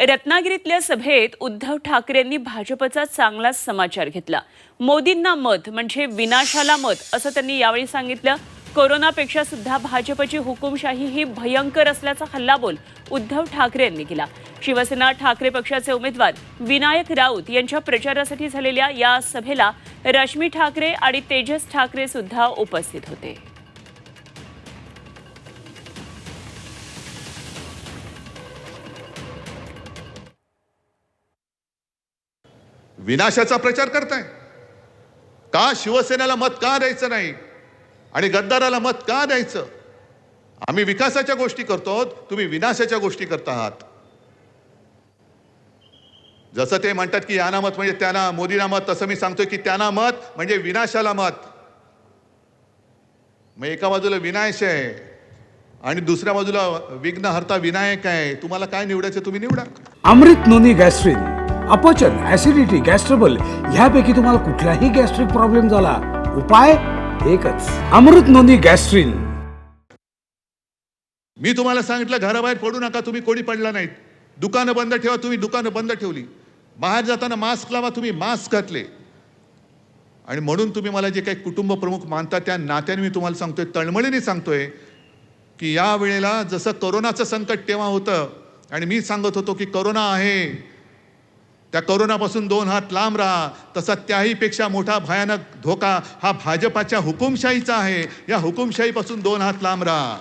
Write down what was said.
रत्नागिरीतल्या सभेत उद्धव ठाकरेंनी भाजपचा चांगलाच समाचार घेतला। मोदींना मत म्हणजे विनाशाला मत असं त्यांनी यावेळी सांगितलं। कोरोनापेक्षा सुद्धा भाजपची हुकुमशाही ही भयंकर असल्याचा हल्लाबोल उद्धव ठाकरे यांनी केला। शिवसेना ठाकरे पक्षाचे उमेदवार विनायक राऊत यांच्या प्रचारासाठी झालेल्या या सभेला रश्मी ठाकरे आणि तेजस ठाकरे सुद्धा उपस्थित होते। विनाशाचा प्रचार करताय का? शिवसेनेला मत का द्यायचं नाही आणि गद्दाराला मत का द्यायचं? आम्ही विकासाच्या गोष्टी करतो, तुम्ही विनाशाच्या गोष्टी करता आहात। जसं ते म्हणतात की याना मत म्हणजे त्यांना, मोदींना मत, तसं मी सांगतोय की त्यांना मत म्हणजे विनाशाला मत। मग एका बाजूला विनाश आहे आणि दुसऱ्या बाजूला विघ्नहर्ता विनायक आहे। तुम्हाला काय निवडायचं तुम्ही निवडा। अमृत नोनी गॅस्ट्रिन, अपचन, ऍसिडिटी, गॅस्ट्रबल ह्यापैकी तुम्हाला कुठलाही गॅस्ट्रिक प्रॉब्लेम झाला, उपाय एकच, अमृत नोनी गॅस्ट्रिन। मी तुम्हाला सांगितलं घराबाहेर पडू नका, तुम्ही कोणी पडला नाहीत। दुकानं बंद ठेवा, तुम्ही दुकानं बंद ठेवली। बाहेर जाताना मास्क लावा, तुम्ही मास्क घातले। आणि म्हणून तुम्ही मला जे काही कुटुंब प्रमुख मानता त्या नात्याने मी तुम्हाला सांगतोय, तळमळीने सांगतोय की या वेळेला जसं कोरोनाचं संकट तेव्हा होतं आणि मी सांगत होतो की कोरोना आहे, त्या कोरोनापासून 2 हात लांब राहा, तसा त्याही पेक्षा मोठा भयानक धोका हा भाजपाच्या हुकुमशाहीचा आहे। या हुकुमशाहीपासून 2 हात लांब राहा।